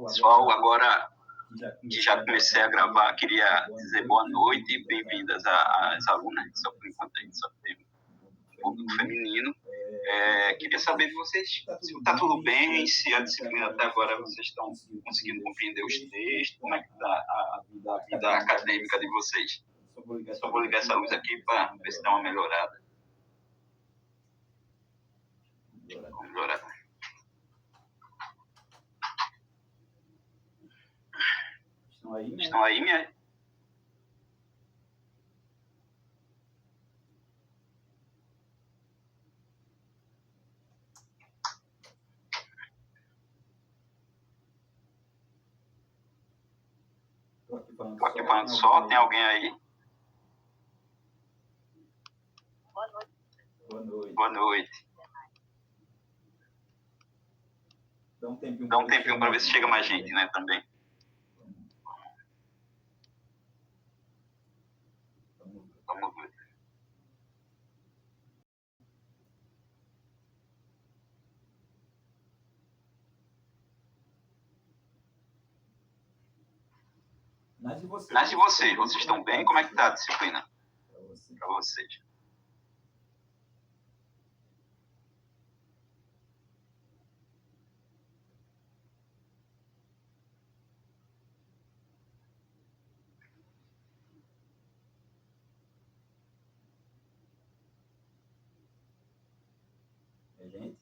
Pessoal, agora que já comecei a gravar, queria dizer boa noite e bem-vindas às alunas, só por enquanto a gente só tem público feminino. Queria saber de vocês se está tudo bem, se a disciplina até agora vocês estão conseguindo compreender os textos, como é que está a vida acadêmica de vocês. Só vou ligar essa luz aqui para ver se dá uma melhorada. Vamos melhorar. Estão aí, minha? Estou aqui falando só, tem alguém aí? Boa noite. Dá um tempinho para ver se chega mais gente, né, também. Vamos ver. Mas e vocês? Vocês estão bem? Como é que está a disciplina para vocês?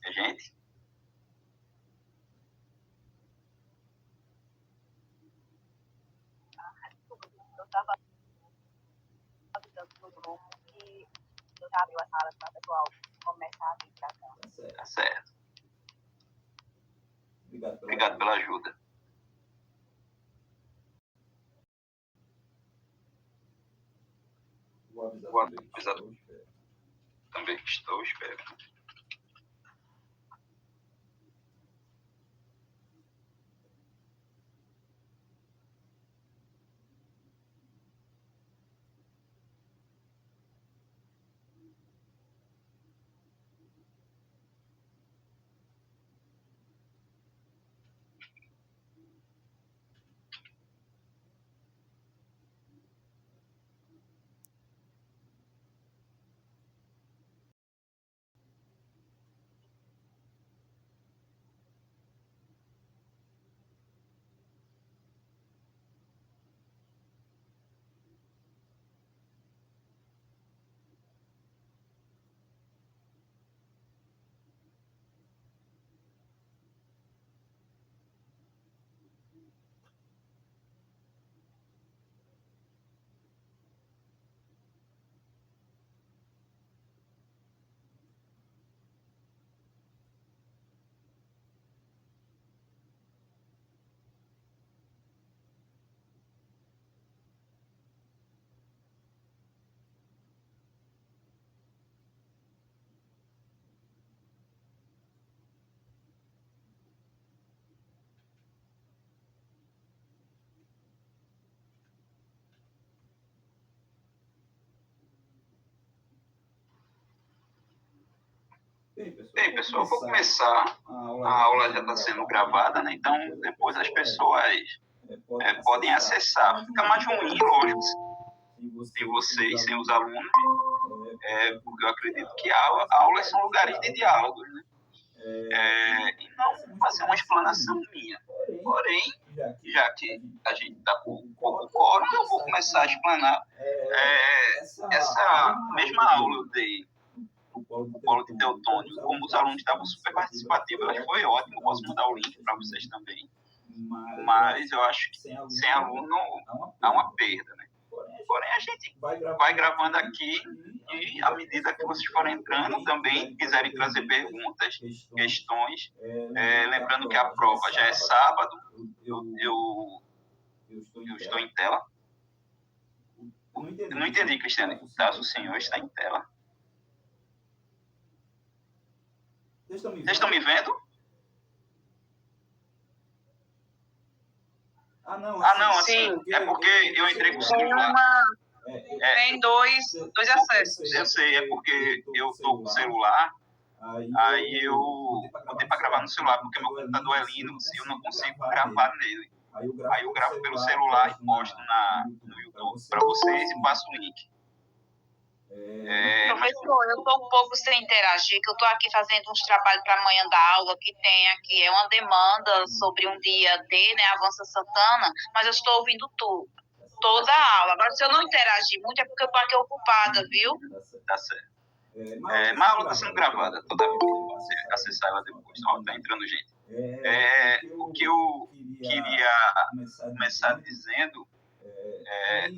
É gente? Eu estava avisando no grupo que eu já abriu a sala para o pessoal começar a vir para cá. Tá certo. Obrigado pela ajuda. Vou avisar também que estou esperando. Bem, pessoal, vou começar. A aula já está sendo gravada, né? Então depois as pessoas podem acessar. Fica mais ruim, lógico, sem vocês, sem os alunos, porque eu acredito que aulas são lugares de diálogos, né? E não fazer uma explanação minha. Porém, já que a gente está com pouco quórum, eu vou começar a explanar. Essa mesma aula eu dei o Polo de Teutônio, como os alunos estavam super participativos, acho que foi ótimo, posso mandar o link para vocês também. Mas eu acho que sem aluno há uma perda, né? Porém, a gente vai gravando aqui e, à medida que vocês forem entrando, também quiserem trazer perguntas, questões, lembrando que a prova já é sábado, eu estou em tela. Eu não entendi, Cristiane. Caso o senhor está em tela. Vocês estão me vendo? Não, assim, é porque eu entrei com o celular. Tem dois acessos. Eu sei, é porque eu estou com o celular, aí eu botei para gravar no celular, porque meu computador é Linux e eu não consigo gravar nele. Aí eu gravo pelo celular e posto no YouTube para vocês e passo o link. Professor, eu estou um pouco sem interagir, que eu estou aqui fazendo uns trabalhos para amanhã da aula, que tem aqui, é uma demanda sobre um dia D, né, Avança Santana, mas eu estou ouvindo toda a aula. Agora, se eu não interagir muito, é porque eu estou aqui ocupada, viu? Tá certo. Mas a aula está sendo gravada, toda vez que você acessar ela depois. Ó, tá entrando gente. O que eu queria começar dizendo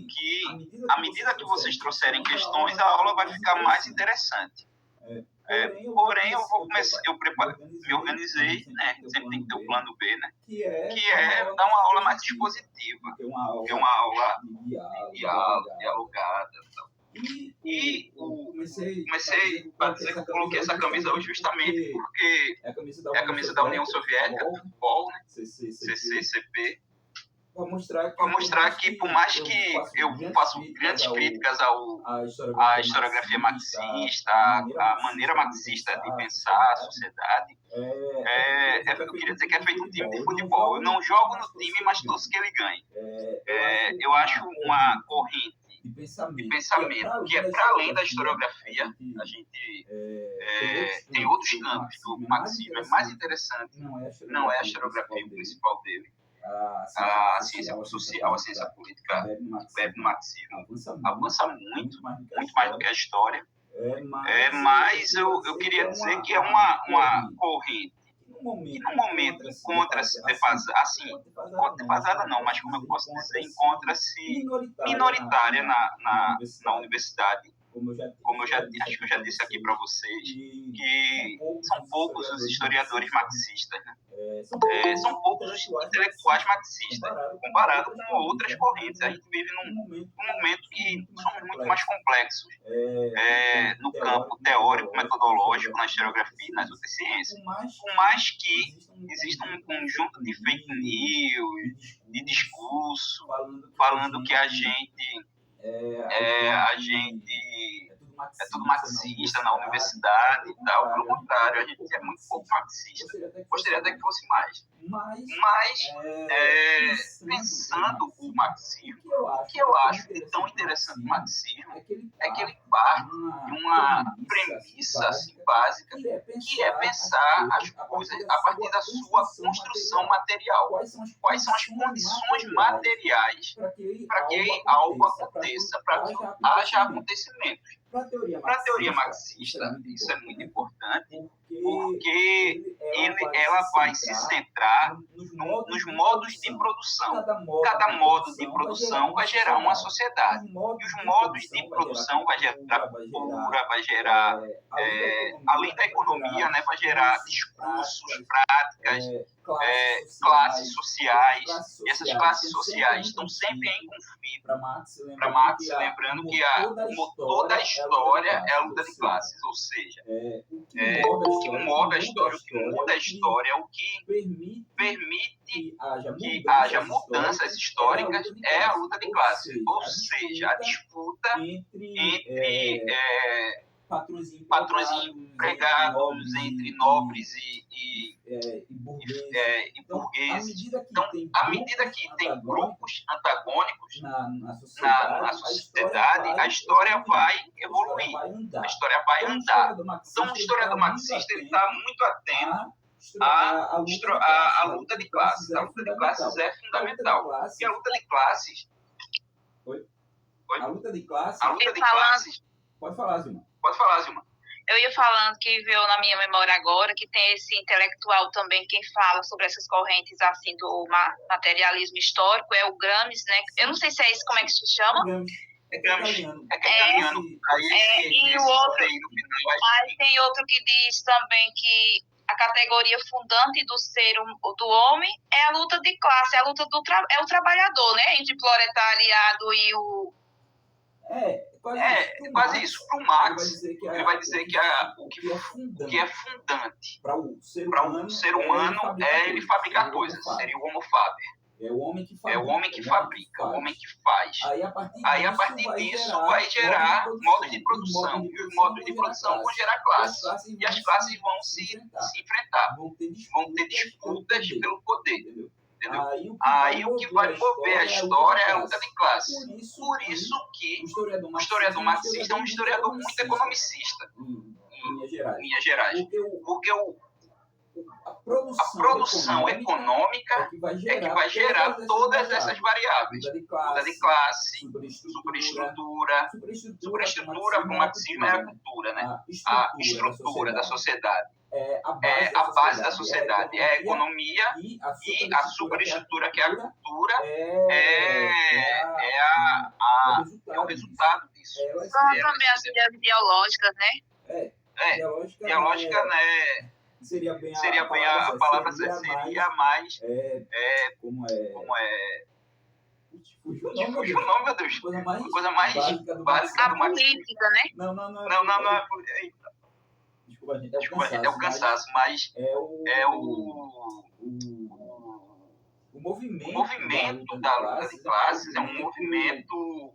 que, à medida que vocês trouxerem questões, a aula vai ficar mais interessante. Porém, eu me organizei, né? Sempre tem que ter o plano B, né? Que é dar uma aula mais expositiva, que é uma aula dialogada. E comecei a dizer que eu coloquei essa camisa hoje justamente porque é a camisa da União Soviética, do futebol, né? CCCP. Para mostrar que, por mais que eu faço grandes críticas à historiografia marxista, à maneira marxista de pensar a sociedade, eu queria dizer que é feito um time de futebol. Eu não jogo no time, mas torço que ele ganhe. Eu acho uma corrente de pensamento que é para além da historiografia. A gente tem outros campos do marxismo. É mais interessante, não é a historiografia o principal dele. A ciência social, a ciência política bebe no marxismo, avança muito mais do que a história. Mas eu queria dizer que é uma corrente que no momento encontra-se defasada não, mas como eu posso dizer, encontra-se minoritária na universidade. Como acho que eu já disse aqui para vocês, que são poucos os historiadores marxistas, né? São poucos os intelectuais marxistas, comparado com outras correntes. A gente vive num momento que somos muito mais complexos no campo teórico, metodológico, na historiografia e nas outras ciências. Por mais que exista um conjunto de fake news, de discurso, falando que a gente é tudo marxista na universidade e tal. Pelo contrário, a gente é muito pouco marxista. Gostaria até que fosse mais. Mas pensando o marxismo, o que eu acho de tão interessante no marxismo é que ele parte de uma premissa assim, básica, que é pensar as coisas a partir da sua construção material. Quais são as condições materiais para que algo aconteça, para que haja acontecimentos. Para a teoria marxista, isso é muito importante, porque ela vai se centrar nos modos de produção. Cada modo de produção vai gerar uma sociedade. E os modos de produção vai gerar cultura, vai gerar, além da economia, né, vai gerar discursos, práticas, classes sociais. E essas classes sociais estão sempre em conflito. Para Marx, lembrando que o motor da história é a luta de classes, ou seja, o que move a história, o que muda a história, o que permite que haja mudanças históricas é a luta de classes, ou seja, a disputa entre patrões e empregados, entre nobres e burgueses. Então, à medida que tem grupos antagônicos na sociedade, a história vai evoluir, a história vai andar. Então, o historiador marxista está muito atento à luta de classes. A luta de classes é fundamental. E a luta de classes... A luta de classes... Pode falar, Zilma. Eu ia falando que veio na minha memória agora que tem esse intelectual também, quem fala sobre essas correntes assim do materialismo histórico, é o Gramsci, né? Eu não sei se é isso, como é que se chama? É Gramsci. É italiano. E o outro, mas tem outro que diz também que a categoria fundante do homem é a luta de classe, é a luta é o trabalhador, né? Entre o proletariado e o... Quase isso. Para o Marx, ele vai dizer que o que é fundante para o ser humano é ele fabricar coisas, seria o homo faber. É o homem que fabrica, o homem que faz. Aí, a partir disso, vai gerar modos de produção. E os modos de produção vão gerar classes. E as classes vão se enfrentar. Vão ter disputas pelo poder. Entendeu? Aí, o que vai mover a história é a luta de classe. Por isso que o historiador marxista é um historiador muito economicista, em linhas gerais. Porque a produção econômica é que vai gerar todas essas variáveis. Luta de classe, superestrutura para o marxismo é a cultura, né? A estrutura da sociedade. É a base da sociedade, é a economia, e a superestrutura, que é a cultura, é o resultado disso. São também as ideias ideológicas, né? Ideológica, né? Seria bem a palavra, seria mais... Como é... Fugiu o nome, meu Deus. Coisa mais básica do marxismo. A política, né? Não é... Desculpa, gente, é o cansaço, mas é o movimento da luta de classes, é um movimento...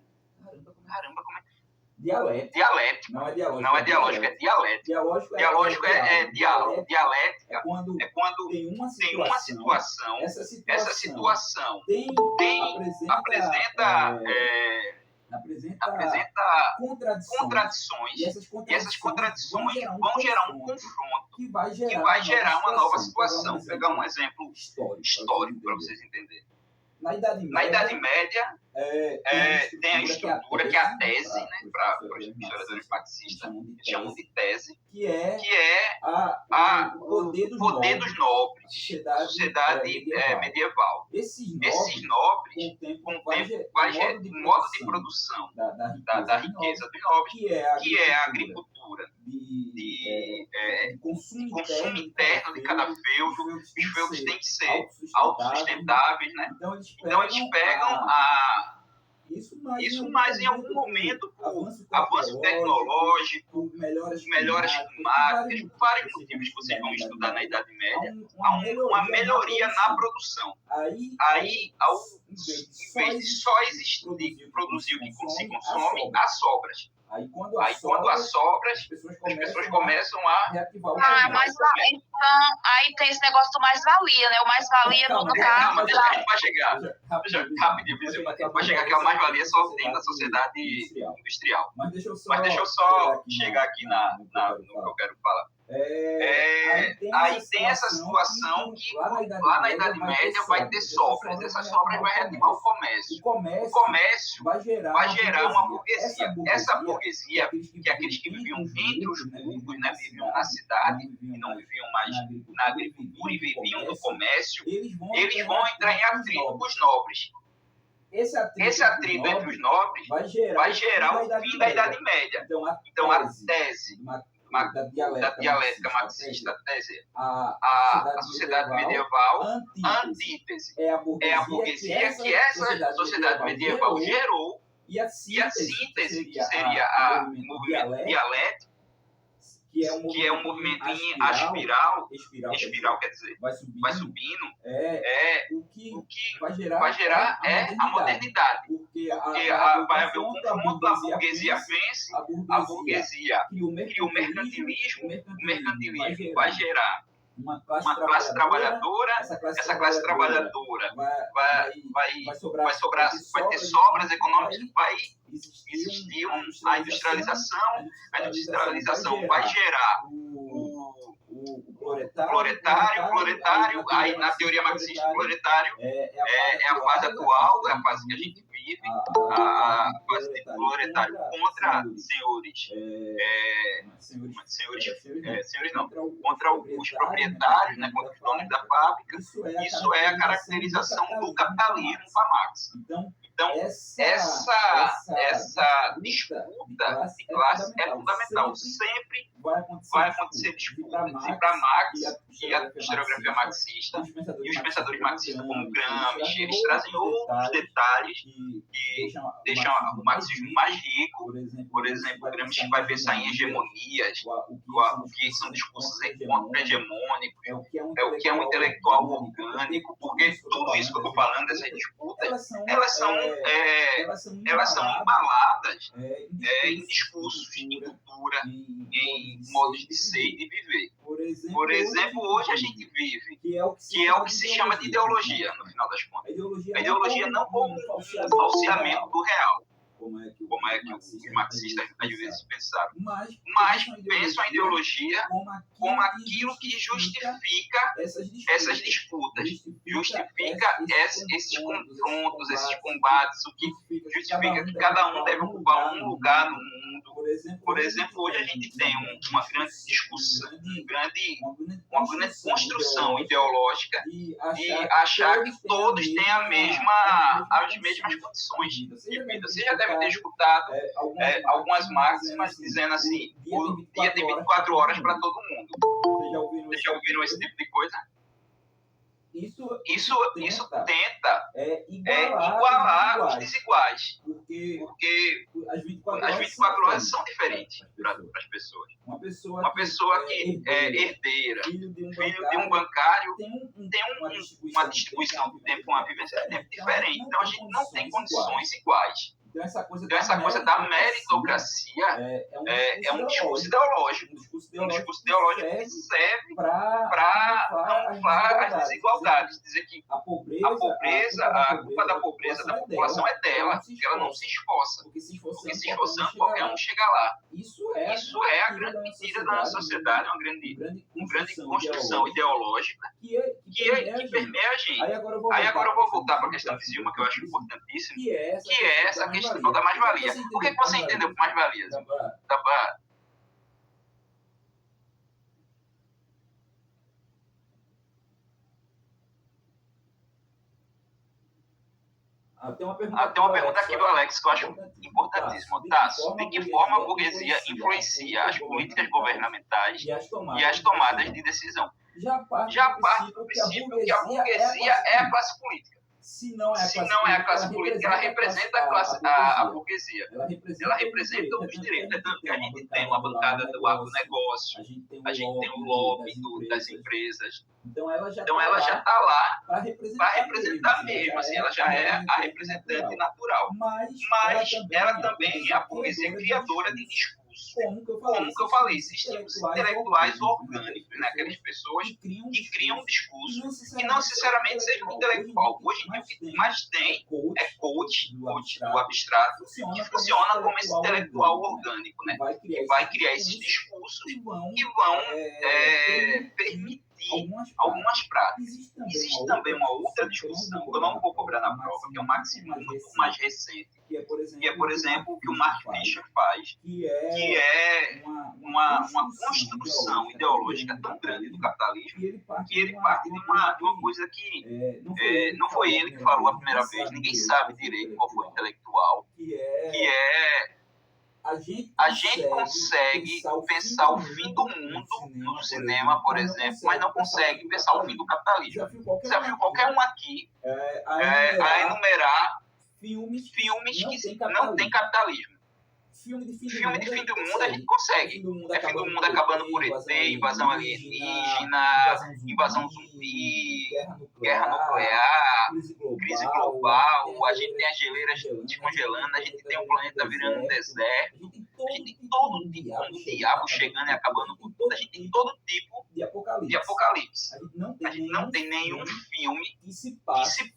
Caramba, como é? Dialético. Não é dialógico, é dialético. Dialógico é diálogo. Dialética é quando tem uma situação, essa situação apresenta contradições, e essas contradições vão gerar um confronto que vai gerar uma nova situação. Vou pegar um exemplo histórico para vocês entenderem. Na Idade Média, tem a estrutura, que é a tese, né, para os historiadores marxistas, chamam de tese, que é o poder dos nobres, sociedade medieval. Esses nobres, com o tempo, vai gerar um modo de produção da riqueza dos nobres, que é a agricultura, de consumo interno de cada feudo. Os feudos têm que ser autossustentáveis, né? Então eles pegam isso, mas em algum momento, por avanço tecnológico, melhoras climáticas, por vários motivos que vocês vão estudar na Idade Média, há uma melhoria na produção. Aí, em vez de só existir, produzir o que se consome, há sobras. Aí quando há sobras, as pessoas começam a reativar o mas então, aí tem esse negócio do mais-valia, né? O mais-valia, no caso... Mas deixa que a gente vai chegar. Rapidinho, vai chegar que a mais-valia só tem na sociedade industrial. Mas deixa eu só chegar aqui no que eu quero falar. Aí tem essa situação que lá na Idade Média vai ter sobras. Essas sobras vai reativar o comércio. O comércio vai gerar uma burguesia. Essa burguesia, que é aqueles que viviam entre os burgos, né, viviam na cidade e não viviam mais na agricultura e viviam do comércio, eles vão entrar em atrito com os nobres. Esse atrito entre os nobres vai gerar o fim da Idade Média. Então a tese da dialética marxista, a sociedade medieval, a antítese é a burguesia que essa sociedade medieval gerou, e a síntese, que seria o movimento dialético, que é um movimento em espiral, quer dizer, vai subindo, o que vai gerar é a modernidade. Porque vai haver um confronto, a burguesia vence, a burguesia cria o mercantilismo vai gerar uma classe trabalhadora, essa classe trabalhadora vai ter sobras econômicas, vai existir a industrialização vai gerar o proletário, aí na teoria marxista o proletário é a fase atual, é a fase que a gente vive, a fase de proletário contra contra os proprietários, né, contra os donos da fábrica. Isso é a caracterização do capitalismo para Marx. Então, essa disputa de classe é fundamental. Sempre vai acontecer disputa para Marx e a historiografia marxista e os pensadores marxistas como Gramsci, eles trazem outros detalhes que deixam o marxismo mais rico. Por exemplo, Gramsci vai pensar em hegemonias, o que são discursos contra-hegemônicos, o que é um intelectual orgânico, porque tudo isso que eu estou falando, essas disputas, elas são embaladas em discursos, em cultura, em modos de ser e de viver. Por exemplo, hoje a gente vive, que é o que se chama de ideologia, no final das contas. A ideologia não como um falseamento do real, como é que os marxistas às vezes pensaram, mas pensam a ideologia como aquilo que justifica essas disputas, justifica esses confrontos, esses combates, o que justifica que cada um deve ocupar um lugar no mundo. Por exemplo, hoje a gente tem uma grande discussão, uma grande construção ideológica de achar que todos têm as mesmas condições de vida. Você já deve ter escutado algumas máximas dizendo assim: o dia tem 24 horas para todo mundo. Vocês já ouviram esse tipo de coisa? Isso tenta igualar os desiguais, porque as 24 horas são diferentes para as pessoas. Uma pessoa que é herdeira, filho de um bancário, tem uma distribuição do tempo, uma vivência de tempo diferente. Então a gente não tem condições iguais. Então, essa coisa da meritocracia é um discurso ideológico. Um discurso ideológico que serve para camuflar as desigualdades. Dizer que a culpa da pobreza da população é dela, que ela não se esforça. Porque se esforçando, qualquer um chega lá. Isso é a grande mentira da nossa sociedade, uma grande construção ideológica que permeia a gente. Aí agora eu vou voltar para a questão de Zilma, que eu acho importantíssima, que é essa questão da mais-valia. O que você entendeu por mais-valia? Tem uma pergunta aqui do Alex que eu acho importantíssima. Tasso, de que forma a burguesia influencia as políticas governamentais e as tomadas de decisão? Já parte do princípio que a burguesia é a classe política. Se não é a classe política, ela representa a burguesia. Ela representa os direitos. É tanto que a gente tem uma bancada do agronegócio, a gente tem o lobby das empresas. Então ela já está lá para representar mesmo. Assim, ela já é a representante natural. Mas ela também é a burguesia criadora de discurso. Como que eu falei, existem os intelectuais orgânicos, né? Aquelas pessoas que criam um discurso que não necessariamente seja um intelectual. Hoje em dia o que mais tem é coach do abstrato, que funciona como esse intelectual orgânico, né? Que vai criar esses discursos que vão permitir algumas práticas. Existe também uma outra discussão que eu não vou cobrar na prova, que é um marxismo muito mais recente, que é, por exemplo, o que o Mark Fisher faz, que é uma construção ideológica tão grande do capitalismo, que ele parte de uma coisa que não foi ele que falou a primeira vez, ninguém sabe direito qual foi o intelectual, que é a gente consegue pensar o fim do mundo no cinema, por exemplo, mas não consegue pensar o fim do capitalismo. Você já viu qualquer um aqui a enumerar filmes que não tem capitalismo. Filme de fim do mundo a gente consegue. É fim do mundo acabando por ET, invasão alienígena, invasão zumbi, guerra nuclear, crise global, a gente tem as geleiras descongelando, a gente tem o planeta virando um deserto, a gente tem todo tipo, como o diabo chegando e acabando com tudo, a gente tem todo tipo de apocalipse. A gente não tem nenhum filme que se passe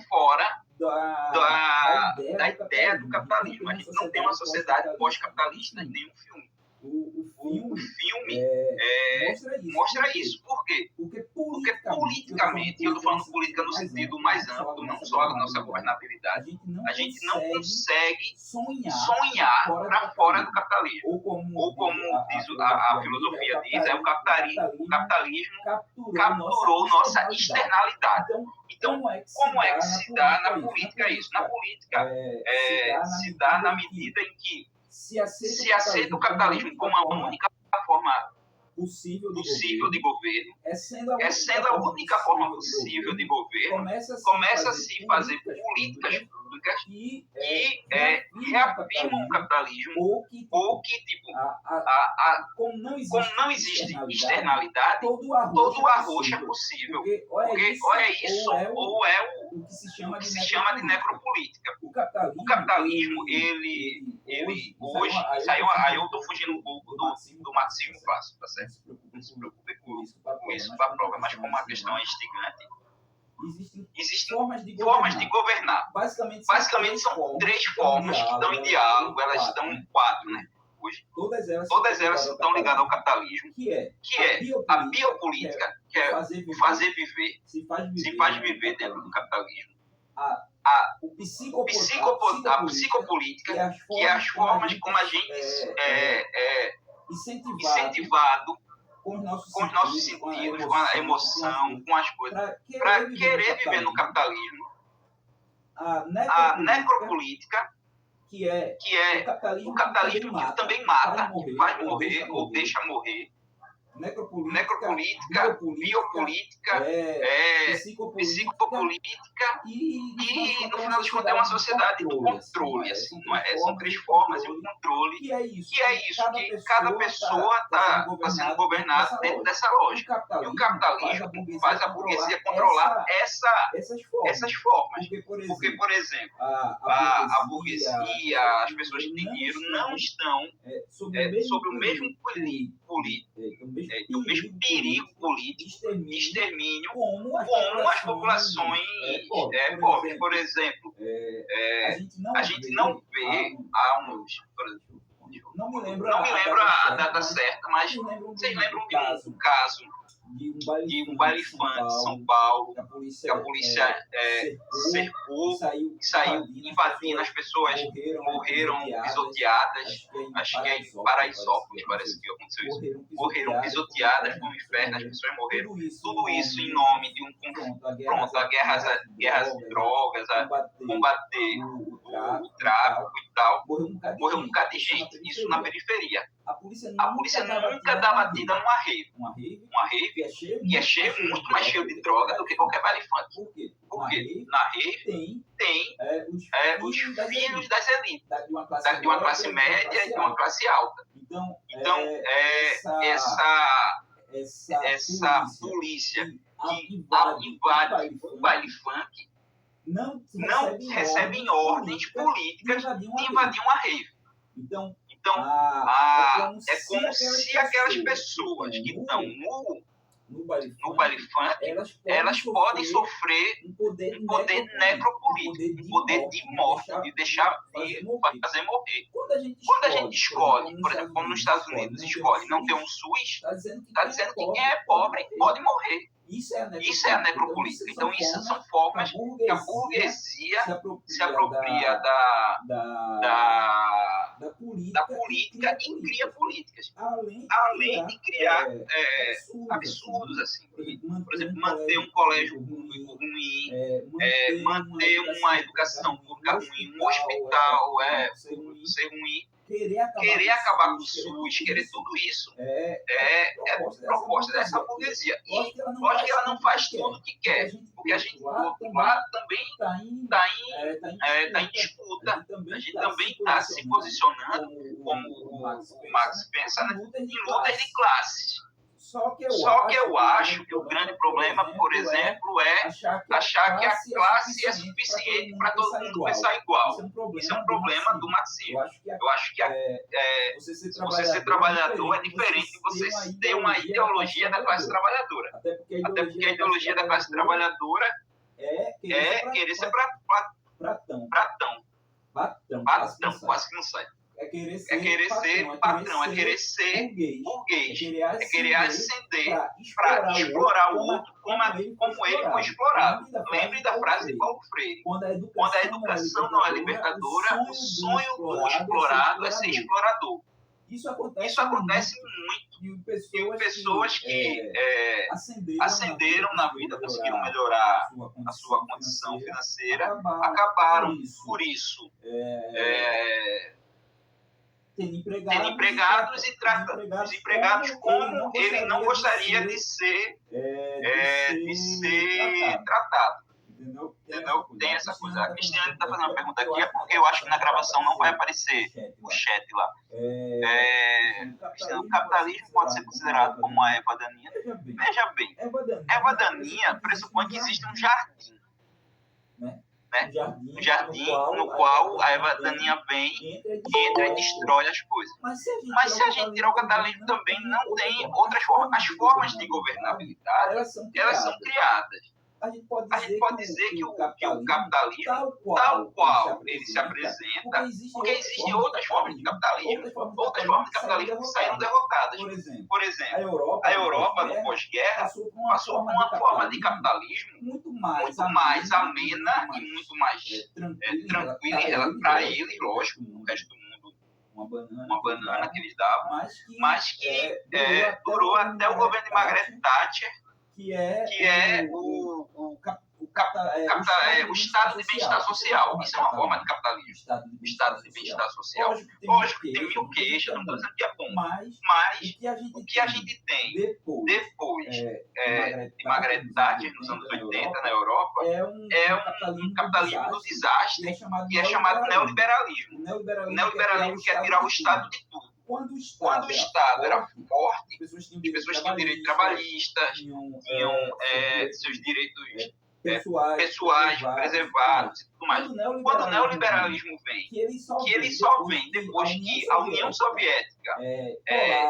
fora da ideia do capitalismo. A gente não tem uma sociedade pós-capitalista em nenhum filme. O filme mostra isso. Por quê? Porque politicamente, e eu estou falando política no sentido mais amplo, não só da nossa governabilidade, a gente não consegue sonhar para fora do capitalismo. Ou como diz a filosofia diz, o capitalismo capturou nossa externalidade. Então, como é que se dá na política isso? Na política, se dá na medida em que se aceita o capitalismo como a única forma possível de governo, sendo a única forma possível de governo, começa a se fazer políticas públicas que reafirmam o capitalismo, ou que tipo, como não existe externalidade, todo o arroxo é possível. Porque ou é isso, ou é o que se chama de necropolítica. O capitalismo, ele hoje, aí eu estou fugindo um pouco do marxismo clássico, tá certo? Não se preocupe com isso para a prova, mas como a questão é instigante, existem formas de governar. Basicamente são 3 formas que estão em diálogo, elas estão em 4, né? Hoje, todas elas estão ligadas ao capitalismo, que é a biopolítica, que é fazer viver, se faz viver dentro do capitalismo. A psicopolítica, que é as formas como a gente é incentivado com os nossos sentidos, com a emoção, com as coisas, para querer viver no capitalismo. A necropolítica, que é o capitalismo que também mata, que faz morrer ou deixa morrer. Necropolítica, biopolítica, psicopolítica e, no final das contas, é uma sociedade do controle. Assim, não é? São 3 formas de um controle, que é isso, que cada pessoa está sendo governada dentro dessa lógica. E o capitalismo faz a burguesia controlar essas formas. Porque, por exemplo, a burguesia, as pessoas que têm dinheiro, não estão sob o mesmo o mesmo perigo político de extermínio como as populações pobres. Por exemplo, a gente não vê há uns... Não me lembro a data certa, mas vocês lembram de um caso de um baile funk de São Paulo, que a polícia cercou, saiu invadindo, as pessoas morreram pisoteadas, acho que é em Paraisópolis, parece que aconteceu isso, morreram pisoteadas no inferno, as pessoas morreram, tudo isso em nome de um confronto, a guerras de drogas, a combater o tráfico e tal, morreu um bocado de gente, isso na periferia. A polícia nunca dá batida numa rave que é cheio, muito mais cheio de droga do que qualquer baile funk. Porque na rave tem os filhos das elites, de uma classe média e de uma classe alta. Então, essa polícia que invade o baile funk não recebe ordens políticas de invadir uma rave. Então, é como se aquelas pessoas que estão no baile funk, elas podem sofrer um poder necropolítico, um poder de morte, de deixar vivo para fazer morrer. Quando a gente escolhe, por exemplo, como nos Estados Unidos escolhe não ter um SUS, está dizendo que quem é pobre pode morrer. Isso é a necropolítica. Então, isso são formas que a burguesia se apropria da política e cria políticas. Além de criar absurdos, assim. Por exemplo, manter um colégio público ruim, manter uma educação pública ruim, um hospital ser ruim. Querer acabar com o SUS, querer tudo isso é proposta dessa burguesia. E lógico que ela não faz tudo o que quer, porque a gente, do outro lado, também está em disputa, a gente também está se posicionando, como o Marx pensa, né, em lutas de classes. Só que eu acho que o grande problema, por exemplo, é achar que a classe é suficiente para todo mundo pensar igual. Isso é um problema do marxismo. Eu acho que você ser trabalhador é diferente de você ter uma ideologia da classe trabalhadora. Até porque a ideologia da classe trabalhadora é querer ser Batão, quase que não sai. É querer ser patrão, é querer ser burguês, é querer ascender para explorar o outro como ele foi explorado. Lembre da frase de Paulo Freire: quando a educação não é libertadora, o sonho do explorado é ser explorador. Isso acontece muito. E pessoas que ascenderam na vida, conseguiram melhorar a sua condição financeira, acabaram, por isso, tendo empregados e tratando os empregados como ele não gostaria de ser tratado. Entendeu? Tem essa coisa. A Cristiane está fazendo uma pergunta aqui, é porque eu acho que na gravação não vai aparecer o chat lá. O capitalismo pode ser considerado como uma erva daninha. Veja bem, erva daninha pressupõe que existe um jardim. Um jardim no qual a erva daninha vem, entra e destrói as coisas. Mas se a gente tirar o capitalismo, também não tem outras formas. As formas de governabilidade, elas são criadas. A gente pode dizer que o capitalismo, tal qual ele se apresenta, porque existem outras formas de capitalismo que saíram derrotadas. Por exemplo, a Europa, no pós-guerra, passou por uma forma de capitalismo muito mais amena e muito mais tranquila para ele, lógico, o resto do mundo, uma banana que eles davam, mas que durou até o governo de Margaret Thatcher, que é o estado de bem-estar social. Isso é uma forma de capitalismo. O estado de bem-estar social. Lógico que tem mil queixas, não estou dizendo que é bom. Mas o que a gente tem depois de Margaret Thatcher, nos anos 80, na Europa, é um capitalismo do desastre, que é chamado neoliberalismo. O neoliberalismo quer tirar o Estado de tudo. Quando o Estado era forte, as pessoas tinham direito trabalhista, tinham seus direitos pessoais preservados e tudo mais. Quando o neoliberalismo vem, que ele só vem depois que a União Soviética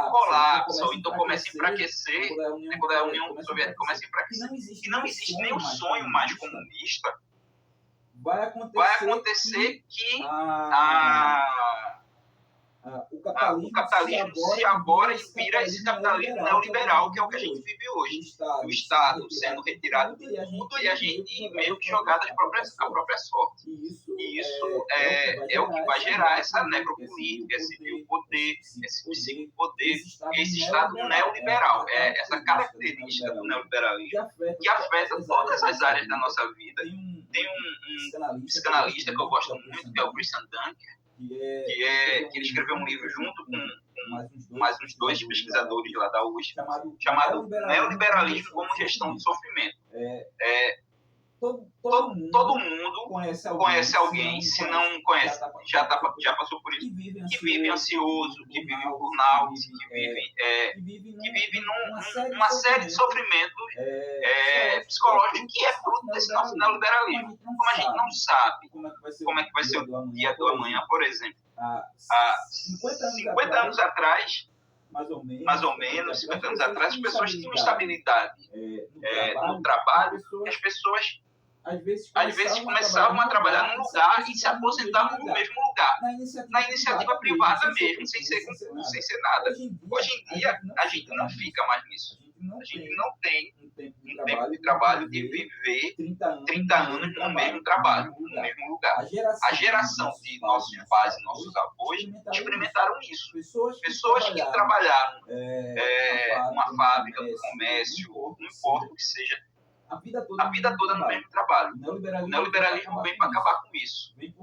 colapsa, ou então começa a enfraquecer, quando a União Soviética começa a enfraquecer, e não existe nenhum sonho mais comunista, vai acontecer que o capitalismo se abora e vira esse capitalismo neoliberal, que é o que a gente vive hoje. O Estado sendo retirado de tudo e a gente meio que jogado à própria sorte. E isso é o que vai gerar essa necropolítica, esse biopoder, esse psicopoder, esse Estado neoliberal. Essa característica do neoliberalismo que afeta todas as áreas da nossa vida. Tem um psicanalista que eu gosto muito, que é o Christian Dunker, que ele escreveu um livro junto com mais uns dois pesquisadores lá da USP, chamado Neoliberalismo como Gestão do Sofrimento. Todo mundo conhece alguém, se não conhece, já passou por isso, que vive ansioso, que vive burnout, que vive numa série de sofrimentos psicológicos que é fruto desse nosso neoliberalismo. Como a gente não sabe como é que vai ser o dia do amanhã, por exemplo, há 50 anos atrás, mais ou menos 50 anos atrás, as pessoas tinham estabilidade no trabalho, as pessoas às vezes começavam a trabalhar num lugar e se aposentavam no mesmo lugar, na iniciativa privada mesmo, sem ser nada. Hoje em dia, a gente não fica mais nisso. A gente não tem um tempo de trabalho de viver 30 anos no mesmo trabalho, no mesmo lugar. A geração de nossos pais e nossos avós experimentaram isso. Pessoas que trabalharam numa fábrica, no comércio, não importa o que seja, a vida toda no mesmo trabalho. O neoliberalismo vem para acabar com isso. Vem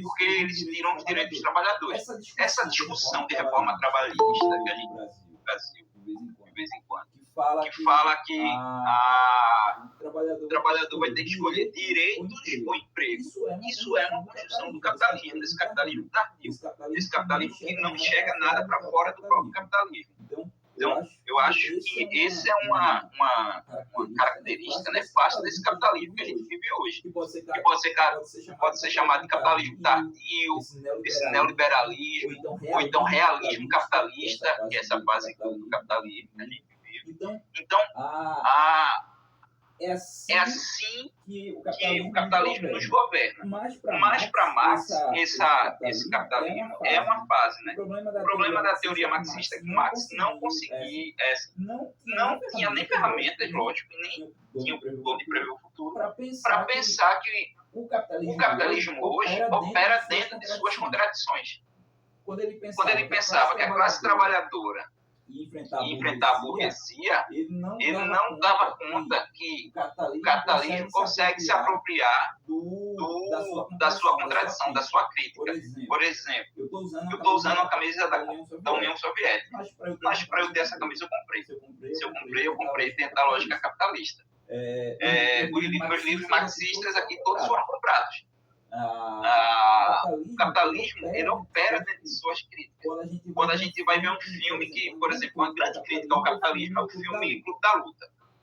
porque eles tiram os direitos dos trabalhadores. Essa discussão de reforma trabalhista que a gente vive no Brasil, de vez em quando, que fala que o trabalhador vai ter que escolher direitos ou emprego. Isso é uma construção do capitalismo, desse capitalismo tardio, desse capitalismo que não enxerga nada para fora do próprio capitalismo. Então, eu acho que essa é uma característica nefasta desse capitalismo que a gente vive hoje. Que pode ser chamado de capitalismo tardio, esse neoliberalismo, ou então realismo capitalista, que é essa base do capitalismo que a gente vive. Então, é assim que o capitalismo nos governa. Mas para Marx, esse capitalismo é uma fase. Né? O problema da teoria marxista é que Marx não conseguia, não tinha nem ferramentas, lógico, nem tinha o dom de prever o futuro, para pensar que o capitalismo hoje opera dentro de suas contradições. quando ele pensava que a classe trabalhadora ia enfrentar a burguesia, ele não dava conta que o capitalismo consegue se apropriar da sua contradição, da sua crítica. Por exemplo, eu estou usando a camisa da União Soviética, mas para eu ter essa camisa eu comprei. Se eu comprei, eu comprei dentro da lógica capitalista. Meus livros marxistas aqui todos foram comprados. O capitalismo, ele opera dentro de suas críticas. Quando a gente vai ver um filme que, por exemplo, uma grande crítica ao capitalismo é o filme Clube da Luta.